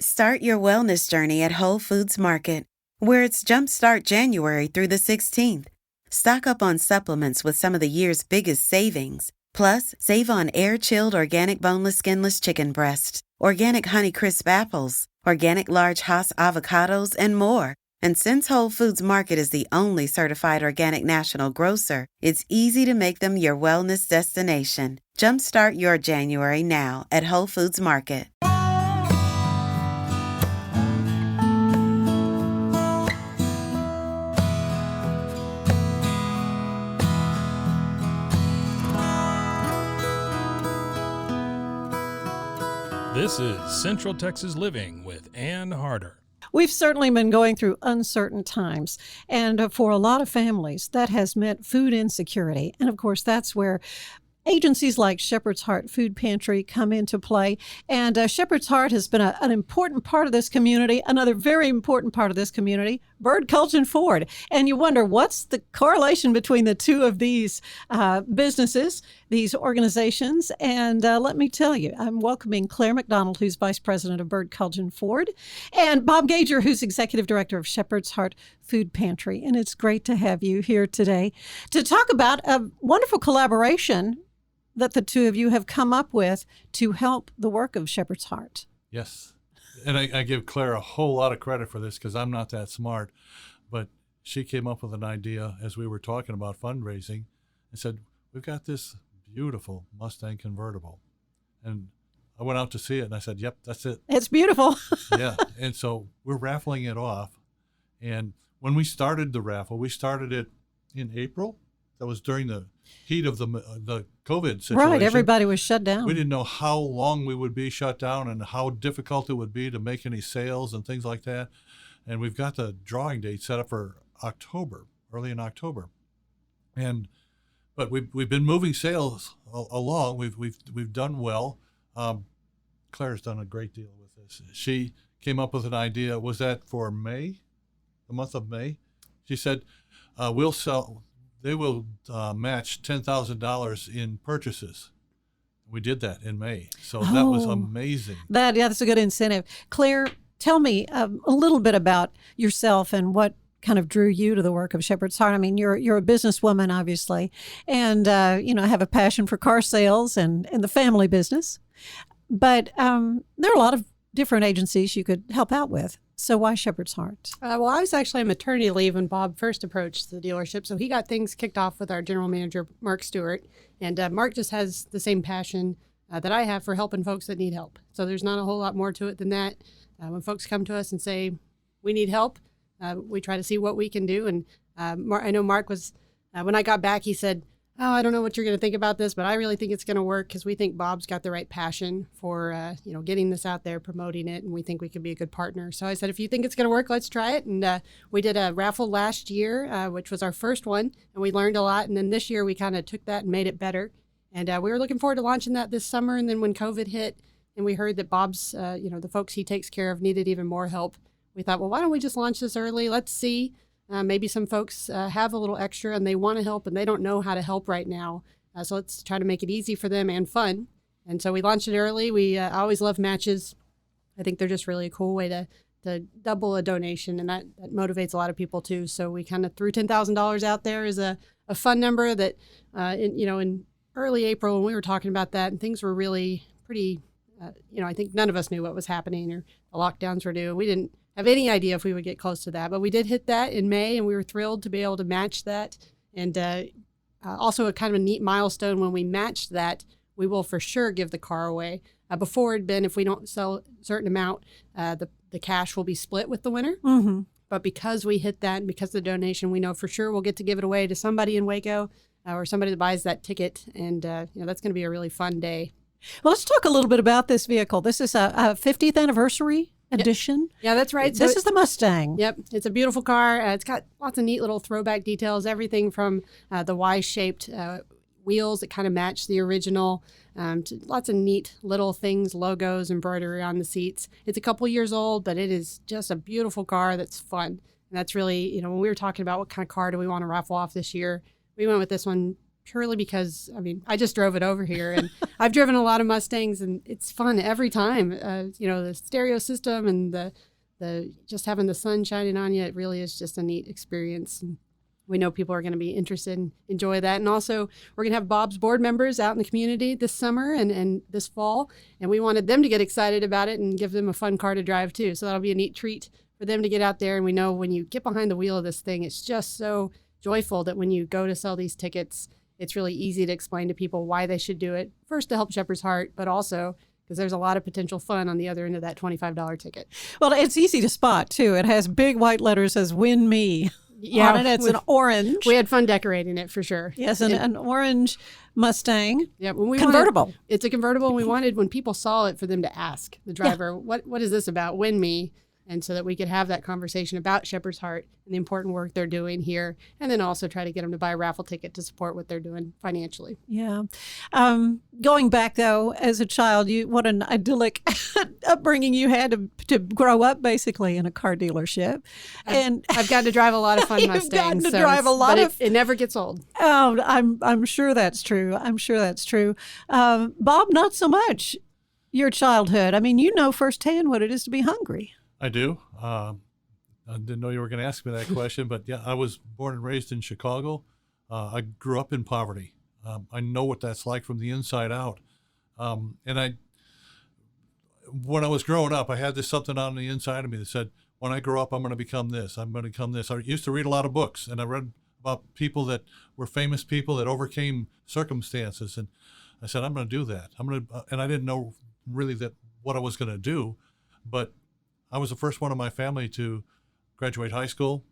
Start your wellness journey at Whole Foods Market, where it's Jumpstart January through the 16th. Stock up on supplements with some of the year's biggest savings. Plus, save on air-chilled organic boneless skinless chicken breasts, organic Honeycrisp apples, organic large Hass avocados, and more. And since Whole Foods Market is the only certified organic national grocer, it's easy to make them your wellness destination. Jumpstart your January now at Whole Foods Market. This is Central Texas Living with Ann Harder. We've certainly been going through uncertain times, and for a lot of families, that has meant food insecurity. And of course, that's where agencies like Shepherd's Heart Food Pantry come into play. And Shepherd's Heart has been an important part of this community. Another very important part of this community, Bird Culch Ford. And you wonder, what's the correlation between the two of these businesses, these organizations? And let me tell you, I'm welcoming Claire McDonald, who's Vice President of Bird Culch Ford, and Bob Gager, who's Executive Director of Shepherd's Heart Food Pantry. And it's great to have you here today to talk about a wonderful collaboration that the two of you have come up with to help the work of Shepherd's Heart. Yes. And I give Claire a whole lot of credit for this because I'm not that smart. But she came up with an idea as we were talking about fundraising and said, we've got this beautiful Mustang convertible. And I went out to see it and I said, yep, that's it. It's beautiful. Yeah. And so we're raffling it off. And when we started the raffle, we started it in April. That was during the heat of the COVID situation. Right, everybody was shut down. We didn't know how long we would be shut down and how difficult it would be to make any sales and things like that. And we've got the drawing date set up for October, early in October. But we've been moving sales along. We've done well. Claire's done a great deal with this. She came up with an idea. Was that for May, the month of May? She said, we'll sell. They will match $10,000 in purchases. We did that in May. So that was amazing. That's a good incentive. Claire, tell me a little bit about yourself and what kind of drew you to the work of Shepherd's Heart. I mean, you're a businesswoman, obviously, and have a passion for car sales and the family business. But there are a lot of different agencies you could help out with. So why Shepherd's Heart? Well, I was actually on maternity leave when Bob first approached the dealership. So he got things kicked off with our general manager, Mark Stewart. And Mark just has the same passion that I have for helping folks that need help. So there's not a whole lot more to it than that. When folks come to us and say, we need help, we try to see what we can do. And I know Mark was, when I got back, he said, oh, I don't know what you're going to think about this, but I really think it's going to work because we think Bob's got the right passion for, getting this out there, promoting it, and we think we could be a good partner. So I said, if you think it's going to work, let's try it. And we did a raffle last year, which was our first one, and we learned a lot. And then this year we kind of took that and made it better. And we were looking forward to launching that this summer. And then when COVID hit and we heard that Bob's, the folks he takes care of needed even more help, we thought, well, why don't we just launch this early? Let's see. Maybe some folks have a little extra and they want to help and they don't know how to help right now. So let's try to make it easy for them and fun. And so we launched it early. We always love matches. I think they're just really a cool way to double a donation, and that motivates a lot of people too. So we kind of threw $10,000 out there as a fun number that, in early April when we were talking about that and things were really pretty, I think none of us knew what was happening or the lockdowns were due. We didn't have any idea if we would get close to that, but we did hit that in May, and we were thrilled to be able to match that. And also a kind of a neat milestone, when we matched that, we will for sure give the car away. Before it had been, if we don't sell a certain amount, the cash will be split with the winner. Mm-hmm. But because we hit that and because of the donation, we know for sure we'll get to give it away to somebody in Waco or somebody that buys that ticket. And that's going to be a really fun day. Well, let's talk a little bit about this vehicle. This is a 50th anniversary edition. Yeah, that's right. This is the Mustang. Yep. It's a beautiful car. It's got lots of neat little throwback details, everything from the Y-shaped wheels that kind of match the original, to lots of neat little things, logos, embroidery on the seats. It's a couple years old, but it is just a beautiful car that's fun. And that's really, when we were talking about what kind of car do we want to raffle off this year, we went with this one purely because, I mean, I just drove it over here, and I've driven a lot of Mustangs, and it's fun every time. The stereo system and the just having the sun shining on you, it really is just a neat experience. And we know people are going to be interested and enjoy that. And also, we're going to have Bob's board members out in the community this summer and this fall. And we wanted them to get excited about it and give them a fun car to drive too. So that'll be a neat treat for them to get out there. And we know when you get behind the wheel of this thing, it's just so joyful that when you go to sell these tickets, it's really easy to explain to people why they should do it. First, to help Shepherd's Heart, but also because there's a lot of potential fun on the other end of that $25 ticket. Well, it's easy to spot too. It has big white letters says "Win Me." Yeah, on it. It's an orange. We had fun decorating it for sure. Yes, an orange Mustang. Yeah, convertible. It's a convertible, and we wanted when people saw it for them to ask the driver, "What is this about? Win Me?" And so that we could have that conversation about Shepherd's Heart and the important work they're doing here, and then also try to get them to buy a raffle ticket to support what they're doing financially. Yeah. Going back, though, as a child, what an idyllic upbringing you had to grow up basically in a car dealership. And I've gotten to drive a lot of fun you've Mustangs. gotten to drive a lot of. It never gets old. Oh, I'm sure that's true. I'm sure that's true. Bob, not so much. Your childhood. I mean, you know firsthand what it is to be hungry. I do. I didn't know you were going to ask me that question, but yeah, I was born and raised in Chicago. I grew up in poverty. I know what that's like from the inside out. When I was growing up, I had this something on the inside of me that said, when I grow up, I'm going to become this. I'm going to become this. I used to read a lot of books, and I read about people that were famous people that overcame circumstances. And I said, I'm going to do that. And I didn't know really what I was going to do, but I was the first one in my family to graduate high school,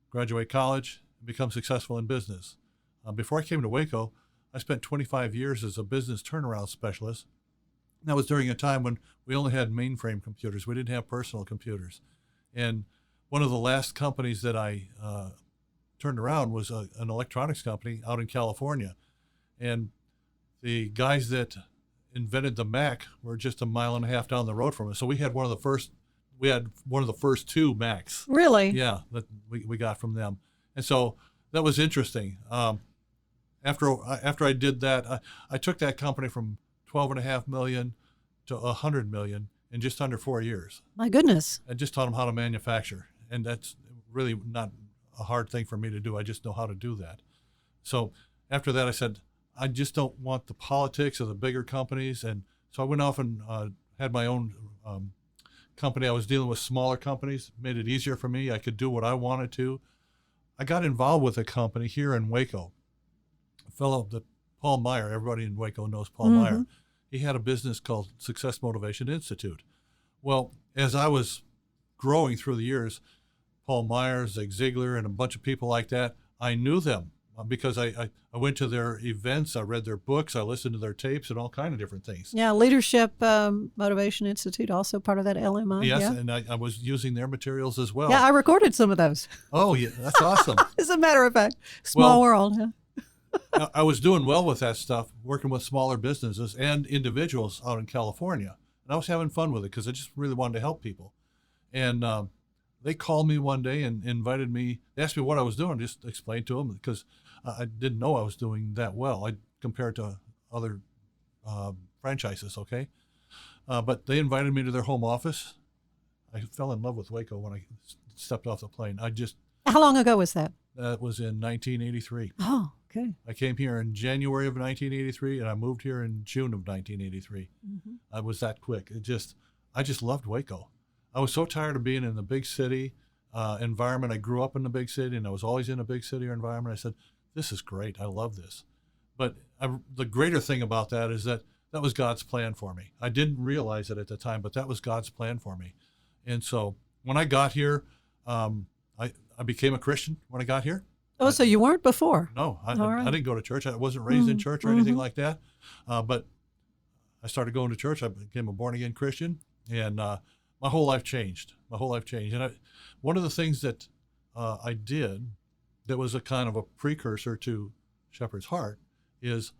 graduate college, and become successful in business. Before I came to Waco, I spent 25 years as a business turnaround specialist. That was during a time when we only had mainframe computers. We didn't have personal computers. And one of the last companies that I turned around was an electronics company out in California. And the guys that invented the Mac were just a mile and a half down the road from us. So we had one of the first two Macs. Really? Yeah, that we got from them. And so that was interesting. After I did that, I took that company from $12.5 million to $100 million in just under 4 years. My goodness. I just taught them how to manufacture. And that's really not a hard thing for me to do. I just know how to do that. So after that, I said, I just don't want the politics of the bigger companies. And so I went off and had my own company. I was dealing with smaller companies, made it easier for me. I could do what I wanted to. I got involved with a company here in Waco. A fellow, Paul Meyer, everybody in Waco knows Paul Meyer. He had a business called Success Motivation Institute. Well, as I was growing through the years, Paul Meyer, Zig Ziglar, and a bunch of people like that, I knew them because I went to their events, I read their books, I listened to their tapes and all kind of different things. Yeah, Leadership Motivation Institute, also part of that LMI. Yes, yeah. and I was using their materials as well. Yeah, I recorded some of those. Oh, yeah, that's awesome. As a matter of fact, small world. Huh? I was doing well with that stuff, working with smaller businesses and individuals out in California. And I was having fun with it because I just really wanted to help people. And they called me one day and invited me, they asked me what I was doing, just explained to them because I didn't know I was doing that well. I compared to other franchises, okay? But they invited me to their home office. I fell in love with Waco when I stepped off the plane. How long ago was that? That was in 1983. Oh, okay. I came here in January of 1983, and I moved here in June of 1983. I was that quick. I just loved Waco. I was so tired of being in the big city environment. I grew up in the big city, and I was always in a big city environment. I said, this is great. I love this. But the greater thing about that is that was God's plan for me. I didn't realize it at the time, but that was God's plan for me. And so when I got here, I became a Christian when I got here. Oh, so you weren't before? No, I right. didn't go to church. I wasn't raised in church or anything like that. But I started going to church. I became a born-again Christian, and my whole life changed. And one of the things that I did that was a kind of a precursor to Shepherd's Heart is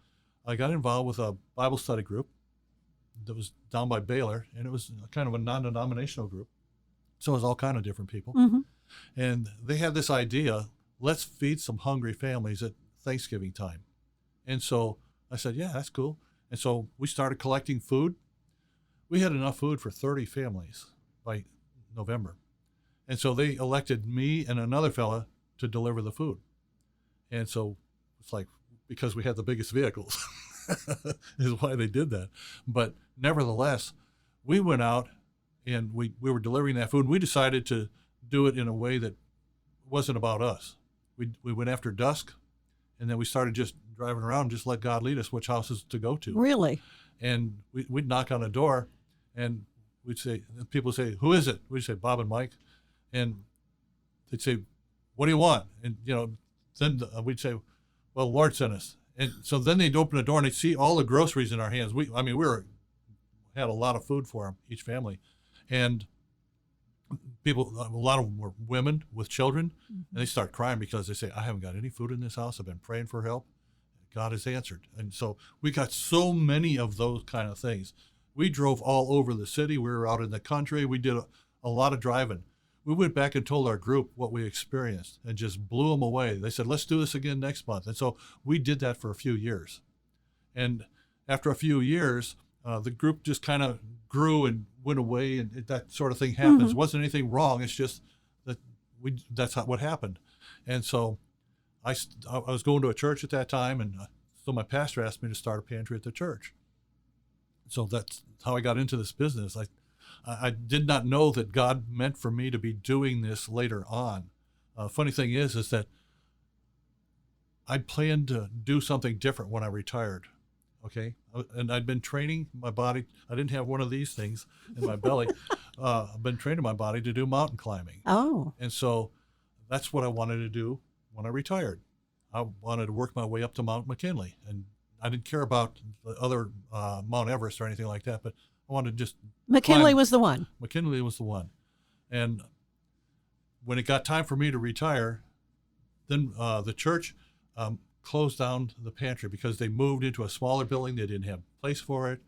I got involved with a Bible study group that was down by Baylor, and it was kind of a non-denominational group. So it was all kind of different people. And they had this idea, let's feed some hungry families at Thanksgiving time. And so I said, yeah, that's cool. And so we started collecting food. We had enough food for 30 families by November. And so they elected me and another fella to deliver the food. And so it's like, because we had the biggest vehicles is why they did that. But nevertheless, we went out and we were delivering that food. We decided to do it in a way that wasn't about us. We went after dusk, and then we started just driving around, just let God lead us which houses to go to. Really? And we'd knock on a door, and we'd say, people would say, who is it? We'd say, Bob and Mike. And they'd say, what do you want? And, then we'd say, well, the Lord sent us. And so then they'd open the door and they'd see all the groceries in our hands. We had a lot of food for them, each family. And people, a lot of them were women with children, and they start crying because they say, I haven't got any food in this house. I've been praying for help. God has answered. And so we got so many of those kind of things. We drove all over the city. We were out in the country. We did a lot of driving. We went back and told our group what we experienced and just blew them away. They said, let's do this again next month. And so we did that for a few years. And after a few years, the group just kind of grew and went away, and that sort of thing happens. It wasn't anything wrong. It's just that that's what happened. And so I was going to a church at that time, and so my pastor asked me to start a pantry at the church. So that's how I got into this business. I did not know that God meant for me to be doing this later on. Funny thing is that I planned to do something different when I retired. Okay. And I'd been training my body. I didn't have one of these things in my belly. I've been training my body to do mountain climbing. Oh. And so that's what I wanted to do when I retired. I wanted to work my way up to Mount McKinley. And I didn't care about the other Mount Everest or anything like that, but I wanted to just McKinley climb. was the one. McKinley was the one. And when it got time for me to retire, then the church closed down the pantry because they moved into a smaller building. They didn't have a place for it.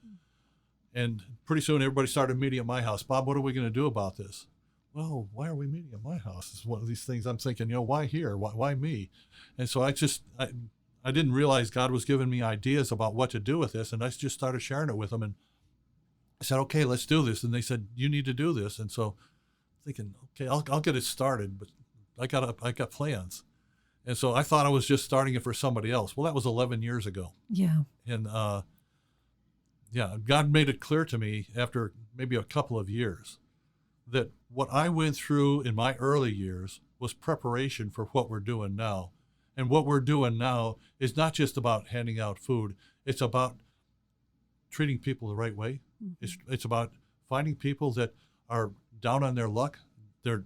And pretty soon everybody started meeting at my house. Bob, what are we going to do about this? Well, why are we meeting at my house? It's one of these things I'm thinking, why here? Why me? And so I didn't realize God was giving me ideas about what to do with this. And I just started sharing it with them. And I said, okay, let's do this. And they said, you need to do this. And so thinking, okay, I'll get it started, but I got plans. And so I thought I was just starting it for somebody else. Well, that was 11 years ago. Yeah. And God made it clear to me after maybe a couple of years that what I went through in my early years was preparation for what we're doing now. And what we're doing now is not just about handing out food. It's about treating people the right way. It's about finding people that are down on their luck. They're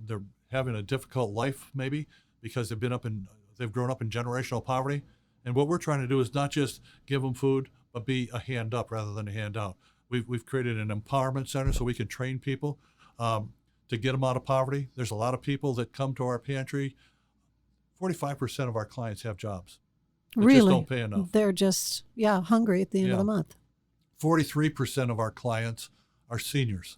having a difficult life maybe because they've grown up in generational poverty. And what we're trying to do is not just give them food, but be a hand up rather than a hand out. We've created an empowerment center so we can train people to get them out of poverty. There's a lot of people that come to our pantry. 45% of our clients have jobs. They really? just don't pay enough. They're just, hungry at the end of the month. 43% of our clients are seniors.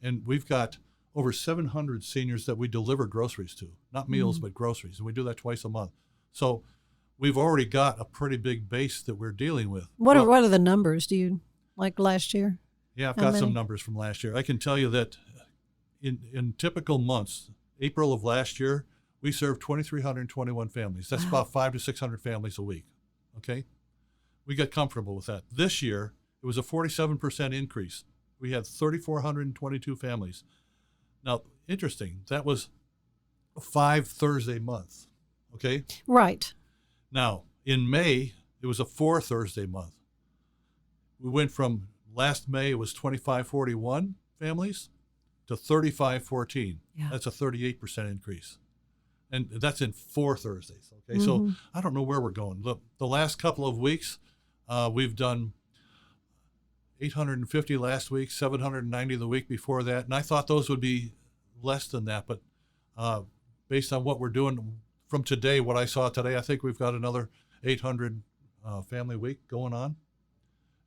And we've got over 700 seniors that we deliver groceries to, not meals, but groceries. And we do that twice a month. So we've already got a pretty big base that we're dealing with. What are the numbers? Do you like last year? Yeah, I've How got many? some numbers from last year. I can tell you that in typical months, April of last year, we served 2,321 families. That's about 500 to 600 families a week. Okay? We got comfortable with that. This year, it was a 47% increase. We had 3,422 families. Now, interesting, that was 5 Thursday months. Okay? Right. Now, in May, it was a 4 Thursday month. We went from last May, it was 2,541 families to 3,514. Yeah. That's a 38% increase. And that's in 4 Thursdays. Okay, so I don't know where we're going. The last couple of weeks, we've done 850 last week, 790 the week before that. And I thought those would be less than that. But based on what we're doing from today, what I saw today, I think we've got another 800 family week going on.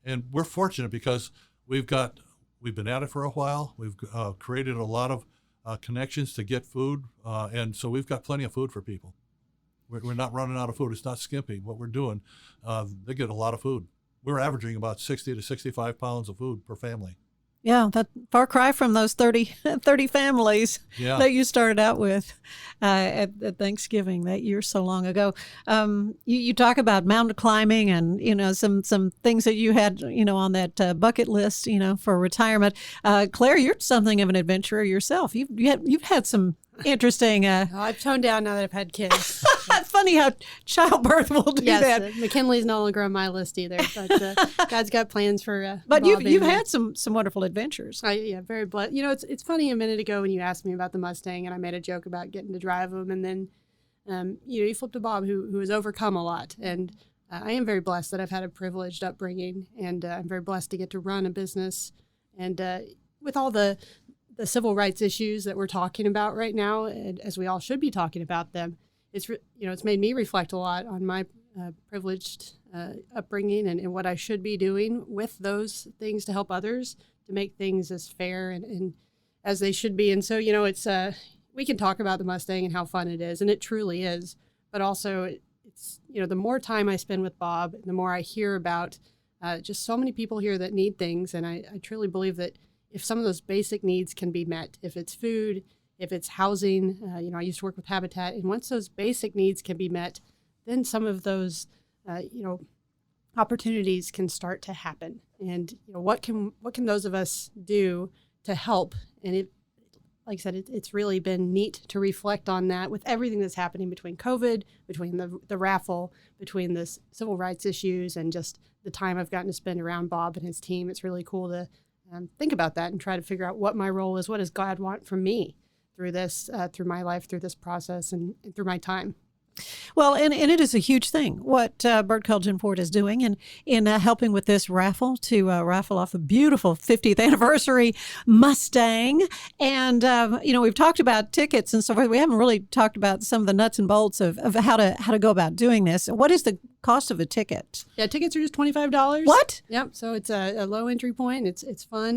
And we're fortunate because we've been at it for a while. We've created a lot of connections to get food. And so we've got plenty of food for people. We're not running out of food. It's not skimpy. What we're doing, they get a lot of food. We're averaging about 60 to 65 pounds of food per family. Yeah, that far cry from those 30 families that you started out with at Thanksgiving that year so long ago. You talk about mountain climbing and, some things that you had, on that bucket list, for retirement. Claire, you're something of an adventurer yourself. You've had some interesting. I've toned down now that I've had kids. It's funny how childbirth will do that. McKinley's no longer on my list either, but God's got plans for. But Bob you've had some wonderful adventures. Very blessed. It's funny. A minute ago when you asked me about the Mustang, and I made a joke about getting to drive them, and then you flipped to Bob, who has overcome a lot, and I am very blessed that I've had a privileged upbringing, and I'm very blessed to get to run a business, and with all the civil rights issues that we're talking about right now, and as we all should be talking about them, it's made me reflect a lot on my privileged upbringing and what I should be doing with those things to help others to make things as fair and as they should be. And so, it's we can talk about the Mustang and how fun it is, and it truly is. But also, it's the more time I spend with Bob, the more I hear about just so many people here that need things, and I truly believe that if some of those basic needs can be met, if it's food, if it's housing, I used to work with Habitat, and once those basic needs can be met, then some of those, opportunities can start to happen. And what can those of us do to help? And it, like I said, it's really been neat to reflect on that with everything that's happening between COVID, between the raffle, between the civil rights issues, and just the time I've gotten to spend around Bob and his team. It's really cool to think about that and try to figure out what my role is. What does God want from me through this, through my life, through this process, and through my time? Well, and it is a huge thing what Bert Culgen Ford is doing in helping with this raffle to raffle off a beautiful 50th anniversary Mustang. And, we've talked about tickets and so forth. We haven't really talked about some of the nuts and bolts of how to go about doing this. What is the cost of a ticket? Yeah, tickets are just $25. What? Yep. So it's a low entry point. It's fun.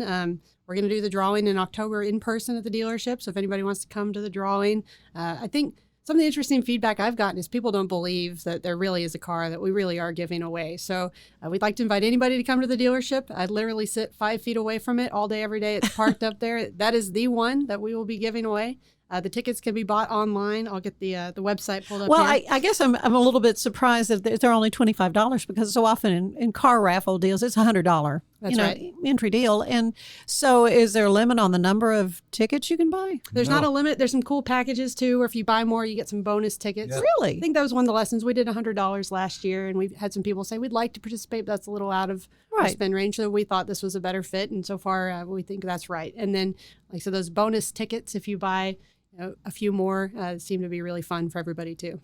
We're going to do the drawing in October in person at the dealership. So if anybody wants to come to the drawing, I think some of the interesting feedback I've gotten is people don't believe that there really is a car that we really are giving away. So we'd like to invite anybody to come to the dealership. I literally sit 5 feet away from it all day, every day. It's parked up there. That is the one that we will be giving away. The tickets can be bought online. I'll get the website pulled up. Well, here. I guess I'm a little bit surprised that they're only $25 because so often in car raffle deals it's $100 right. entry deal. And so is there a limit on the number of tickets you can buy? There's not a limit. There's some cool packages too, where if you buy more, you get some bonus tickets. Yeah. Really? I think that was one of the lessons. We did $100 last year, and we've had some people say we'd like to participate, but that's a little out of our spend range. So we thought this was a better fit, and so far we think that's right. And then, like I said, those bonus tickets, if you buy a few more, seem to be really fun for everybody too.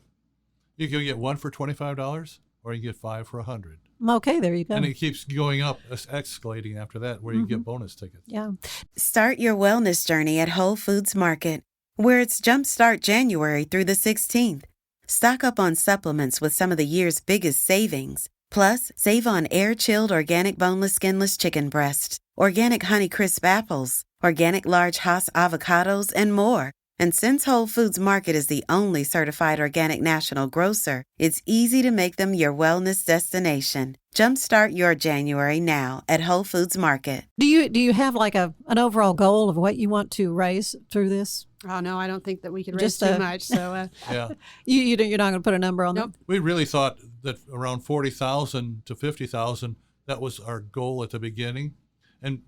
You can get one for $25, or you can get 5 for $100. Okay, there you go. And it keeps going up, escalating after that, where you get bonus tickets. Yeah. Start your wellness journey at Whole Foods Market, where it's Jumpstart January through the 16th. Stock up on supplements with some of the year's biggest savings. Plus, save on air-chilled organic boneless skinless chicken breasts, organic Honeycrisp apples, organic large Hass avocados, and more. And since Whole Foods Market is the only certified organic national grocer, it's easy to make them your wellness destination. Jumpstart your January now at Whole Foods Market. Do you have like an overall goal of what you want to raise through this? Oh no, I don't think that we could raise too much. So Yeah. You're not going to put a number on nope. that? We really thought that around 40,000 to 50,000, that was our goal at the beginning. And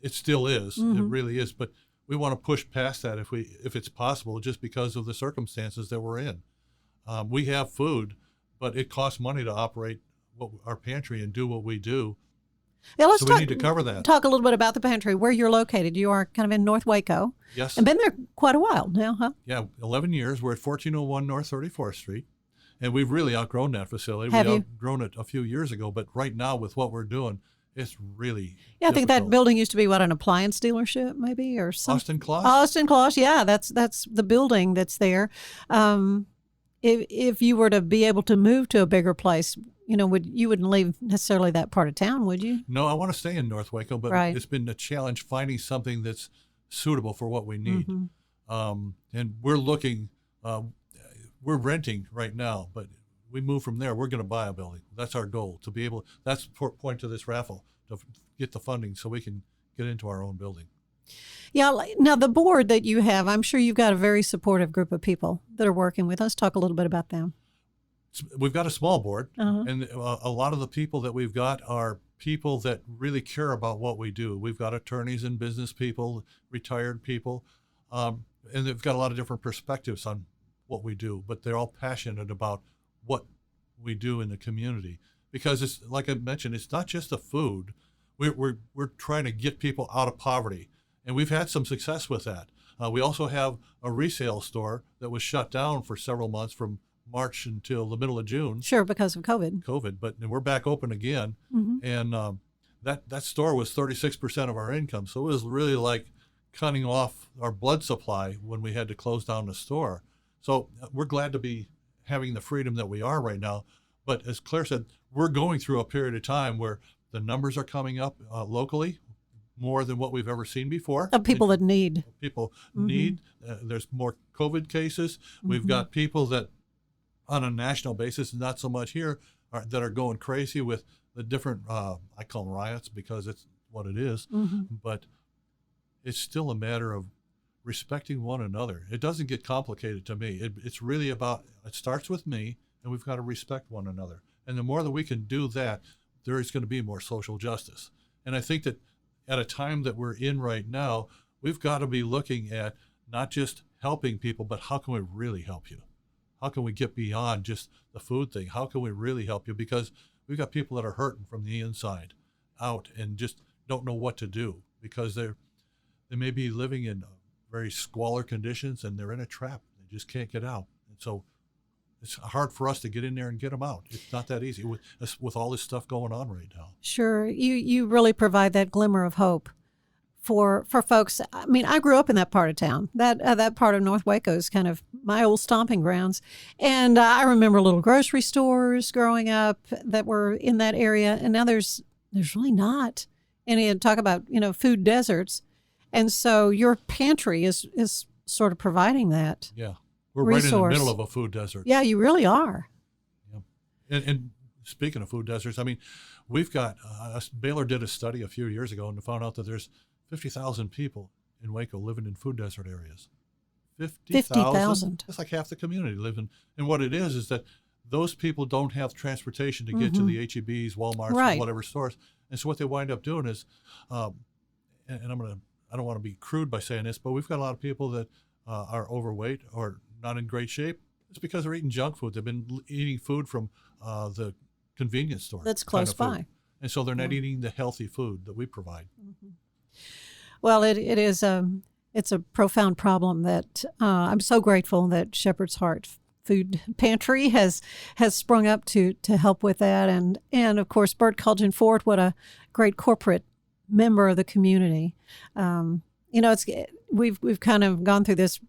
it still is. It really is. But we want to push past that if it's possible, just because of the circumstances that we're in. We have food, but it costs money to operate our pantry and do what we do. Yeah, let's so we need to cover that. Talk a little bit about the pantry, where you're located. You are kind of in North Waco. Yes. And been there quite a while now, huh? Yeah, 11 years. We're at 1401 North 34th Street. And we've really outgrown that facility. Have we you? Outgrown it a few years ago, but right now with what we're doing, it's really Yeah, I think that difficult. building used to be an appliance dealership maybe, or something. Austin Kloss? Austin Kloss, yeah, that's the building that's there. If you were to be able to move to a bigger place, you wouldn't leave necessarily that part of town, would you? No, I want to stay in North Waco, but Right. it's been a challenge finding something that's suitable for what we need. And we're looking we're renting right now, but we move from there. We're going to buy a building. That's our goal, to be able. That's the point to this raffle, to get the funding so we can get into our own building. Yeah. Now, the board that you have, I'm sure you've got a very supportive group of people that are working with. Let's talk a little bit about them. We've got a small board, Uh-huh. and a lot of the people that we've got are people that really care about what we do. We've got attorneys and business people, retired people, and they've got a lot of different perspectives on what we do, but they're all passionate about what we do in the community. Because it's like I mentioned, it's not just the food. We're trying to get people out of poverty, and we've had some success with that. We also have a resale store that was shut down for several months from March until the middle of June. Sure, because of COVID. But we're back open again, and that store was 36% of our income. So it was really like cutting off our blood supply when we had to close down the store. So we're glad to be having the freedom that we are right now. But as Claire said, we're going through a period of time where the numbers are coming up locally more than what we've ever seen before. Of people that need. People need. There's more COVID cases. We've got people that on a national basis, not so much here, that are going crazy with the different, I call them riots because it's what it is, but it's still a matter of respecting one another. It doesn't get complicated to me. It's really about, it starts with me, and we've got to respect one another. And the more that we can do that, there is going to be more social justice. And I think that at a time that we're in right now, we've got to be looking at not just helping people, but how can we really help you? How can we get beyond just the food thing? How can we really help you? Because we've got people that are hurting from the inside out and just don't know what to do because they may be living in very squalor conditions and they're in a trap. They just can't get out. And so it's hard for us to get in there and get them out. It's not that easy with all this stuff going on right now. Sure. You really provide that glimmer of hope for folks. I mean, I grew up in that part of town. That part of North Waco is kind of my old stomping grounds. And I remember little grocery stores growing up that were in that area. And now there's really not. And you talk about, food deserts. And so your pantry is sort of providing that. Yeah. We're resource. Right in the middle of a food desert. Yeah, you really are. Yeah. And speaking of food deserts, I mean, we've got, Baylor did a study a few years ago and found out that there's 50,000 people in Waco living in food desert areas. 50,000. That's like half the community living. And what it is that those people don't have transportation to get to the H-E-Bs, Walmarts, right. whatever stores. And so what they wind up doing is, and I don't want to be crude by saying this, but we've got a lot of people that are overweight or not in great shape. It's because they're eating junk food. They've been eating food from the convenience store. That's close by. And so they're not eating the healthy food that we provide. Well, it's a profound problem that I'm so grateful that Shepherd's Heart Food Pantry has sprung up to help with that. And of course, Bert Culgen Ford, what a great corporate member of the community. We've kind of gone through this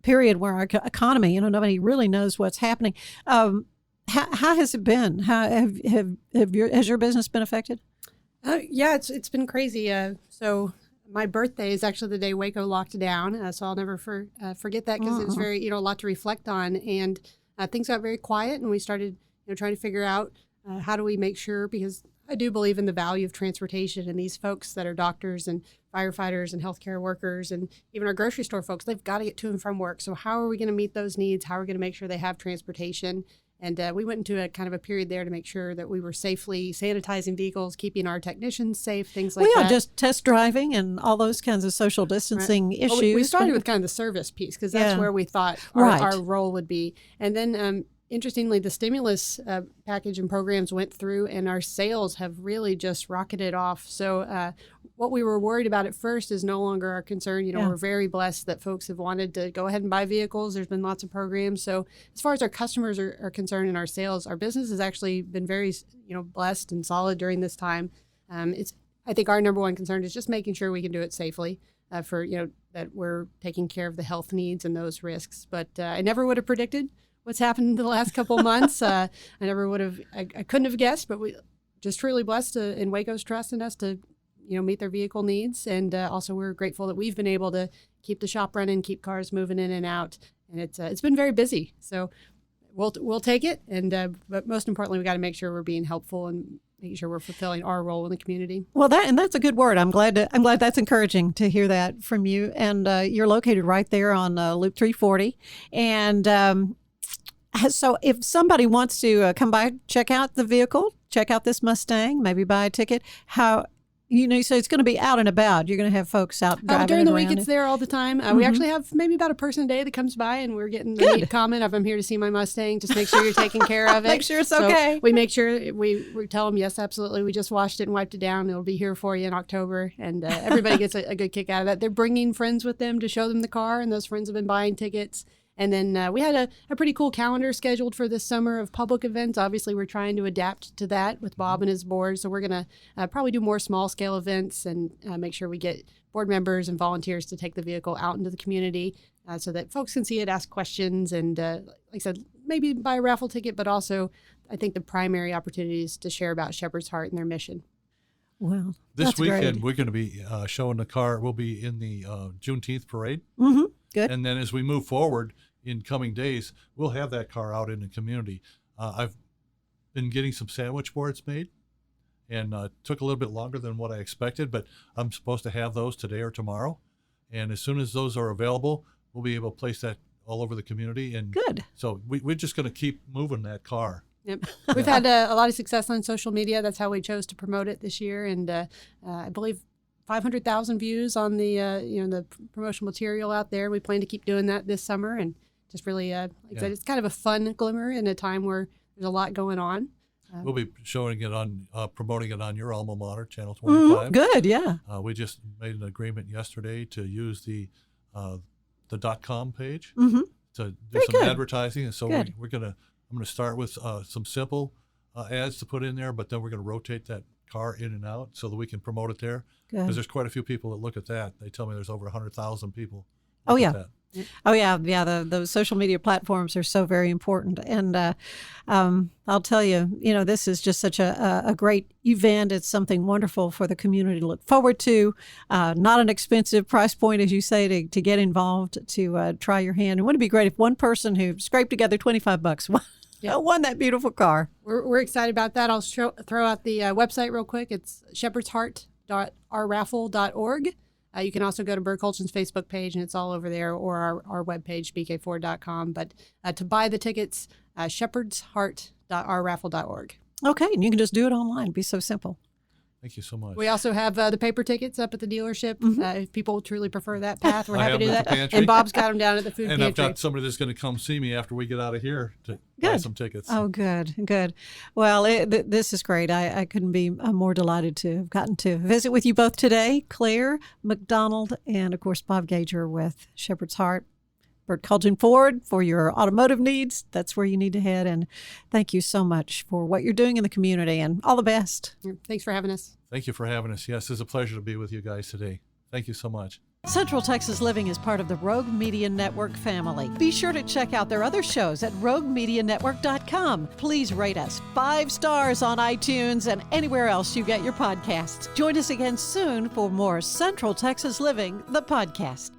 period where our economy, nobody really knows what's happening. How has it been? How has your business been affected? Yeah, it's been crazy. So my birthday is actually the day Waco locked down, so I'll never forget that because it was very, a lot to reflect on. And things got very quiet, and we started, trying to figure out how do we make sure, because I do believe in the value of transportation, and these folks that are doctors and firefighters and healthcare workers and even our grocery store folks, they've got to get to and from work. So how are we going to meet those needs? How are we going to make sure they have transportation? And we went into a kind of a period there to make sure that we were safely sanitizing vehicles, keeping our technicians safe, things like that. Just test driving and all those kinds of social distancing issues. Well, we started with kind of the service piece because that's where we thought our role would be. And then interestingly, the stimulus package and programs went through and our sales have really just rocketed off. So what we were worried about at first is no longer our concern. We're very blessed that folks have wanted to go ahead and buy vehicles. There's been lots of programs. So as far as our customers are concerned and our sales, our business has actually been very, blessed and solid during this time. I think our number one concern is just making sure we can do it safely for, that we're taking care of the health needs and those risks. But I never would have predicted what's happened in the last couple of months. I never would have, I couldn't have guessed, but we just truly blessed in Waco's trust in us to meet their vehicle needs. And also we're grateful that we've been able to keep the shop running, keep cars moving in and out. And it's been very busy. So we'll take it. And but most importantly, we got to make sure we're being helpful and making sure we're fulfilling our role in the community. Well, that's a good word. I'm glad that's encouraging to hear that from you. And you're located right there on Loop 340. And so if somebody wants to come by, check out the vehicle, check out this Mustang, maybe buy a ticket, so it's going to be out and about. You're going to have folks out driving during the week. around. It's there all the time. We actually have maybe about a person a day that comes by, and we're getting the neat comment of, "I'm here to see my Mustang. Just make sure you're taking care of it. Make sure it's okay." So we make sure we tell them, yes, absolutely. We just washed it and wiped it down. It'll be here for you in October, and everybody gets a good kick out of that. They're bringing friends with them to show them the car, and those friends have been buying tickets. And then we had a pretty cool calendar scheduled for this summer of public events. Obviously, we're trying to adapt to that with Bob and his board. So we're going to probably do more small-scale events and make sure we get board members and volunteers to take the vehicle out into the community so that folks can see it, ask questions, and like I said, maybe buy a raffle ticket, but also I think the primary opportunity is to share about Shepherd's Heart and their mission. Well, this weekend, great. we're going to be showing the car. We'll be in the Juneteenth parade. Mm-hmm. Good. And then as we move forward in coming days, we'll have that car out in the community. I've been getting some sandwich boards made, and took a little bit longer than what I expected, but I'm supposed to have those today or tomorrow. And as soon as those are available, we'll be able to place that all over the community. And good. So we're just going to keep moving that car. Yep. We've had a lot of success on social media. That's how we chose to promote it this year. And I believe 500,000 views on the the promotional material out there. We plan to keep doing that this summer, and just really, like I said, it's kind of a fun glimmer in a time where there's a lot going on. We'll be showing it on, promoting it on your alma mater, Channel 25. Good, yeah. We just made an agreement yesterday to use the .com page Mm-hmm. to do Very some good. advertising, and so Good. I'm gonna start with some simple ads to put in there, but then we're gonna rotate that car in and out so that we can promote it there. Because Good. there's quite a few people that look at that. They tell me there's over 100,000 people. Oh, look yeah. at that. Oh, yeah. Those social media platforms are so very important. And I'll tell you, this is just such a great event. It's something wonderful for the community to look forward to. Not an expensive price point, as you say, to get involved, to try your hand. And wouldn't it be great if one person who scraped together $25 won that beautiful car? We're excited about that. I'll throw out the website real quick. It's shepherdsheart.ourraffle.org. You can also go to Burr Colson's Facebook page, and it's all over there, or our webpage, bk4.com. But to buy the tickets, shepherdsheart.ourraffle.org. Okay, and you can just do it online. It'd be so simple. Thank you so much. We also have the paper tickets up at the dealership. If people truly prefer that path, we're I happy to do have them at that. the pantry. And Bob's got them down at the food And I've pantry. got somebody that's going to come see me after we get out of here to buy Good. some tickets. Oh, good. Well, this is great. I couldn't be more delighted to have gotten to visit with you both today, Claire McDonald, and of course Bob Gager with Shepherd's Heart. Bert Culgen Ford, for your automotive needs, that's where you need to head. And thank you so much for what you're doing in the community, and all the best. Thanks for having us. Thank you for having us. Yes, it's a pleasure to be with you guys today. Thank you so much. Central Texas Living is part of the Rogue Media Network family. Be sure to check out their other shows at roguemedianetwork.com. Please rate us 5 stars on iTunes and anywhere else you get your podcasts. Join us again soon for more Central Texas Living, the podcast.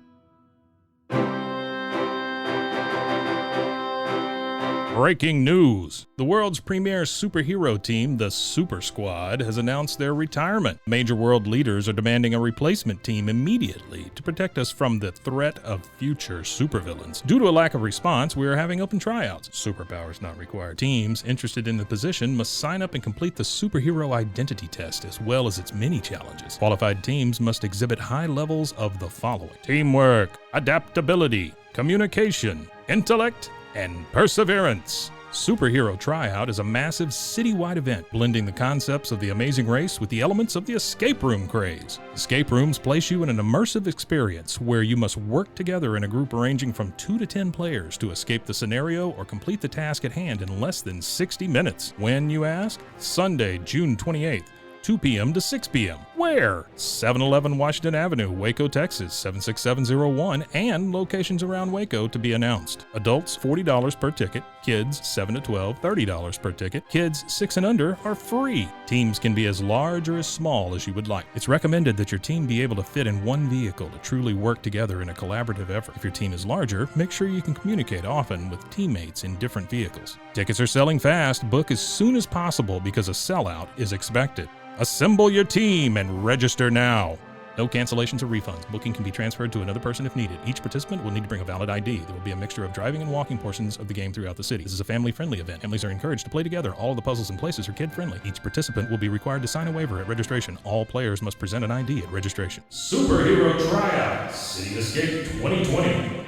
Breaking news. The world's premier superhero team, the Super Squad, has announced their retirement. Major world leaders are demanding a replacement team immediately to protect us from the threat of future supervillains. Due to a lack of response, we are having open tryouts. Superpowers not required. Teams interested in the position must sign up and complete the superhero identity test as well as its many challenges. Qualified teams must exhibit high levels of the following: teamwork, adaptability, communication, intellect, and perseverance. Superhero Tryout is a massive citywide event blending the concepts of the Amazing Race with the elements of the escape room craze. Escape rooms place you in an immersive experience where you must work together in a group ranging from 2 to 10 players to escape the scenario or complete the task at hand in less than 60 minutes. When, you ask? Sunday, June 28th. 2 p.m. to 6 p.m. Where? 711 Washington Avenue, Waco, Texas, 76701, and locations around Waco to be announced. Adults, $40 per ticket. Kids, 7 to 12, $30 per ticket. Kids 6 and under are free. Teams can be as large or as small as you would like. It's recommended that your team be able to fit in one vehicle to truly work together in a collaborative effort. If your team is larger, make sure you can communicate often with teammates in different vehicles. Tickets are selling fast. Book as soon as possible because a sellout is expected. Assemble your team and register now. No cancellations or refunds. Booking can be transferred to another person if needed. Each participant will need to bring a valid ID. There will be a mixture of driving and walking portions of the game throughout the city. This is a family-friendly event. Families are encouraged to play together. All of the puzzles and places are kid-friendly. Each participant will be required to sign a waiver at registration. All players must present an ID at registration. Superhero Tryout, City Escape 2020.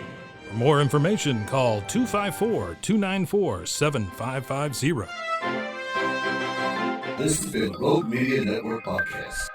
For more information, call 254-294-7550. This has been a Rogue Media Network podcast.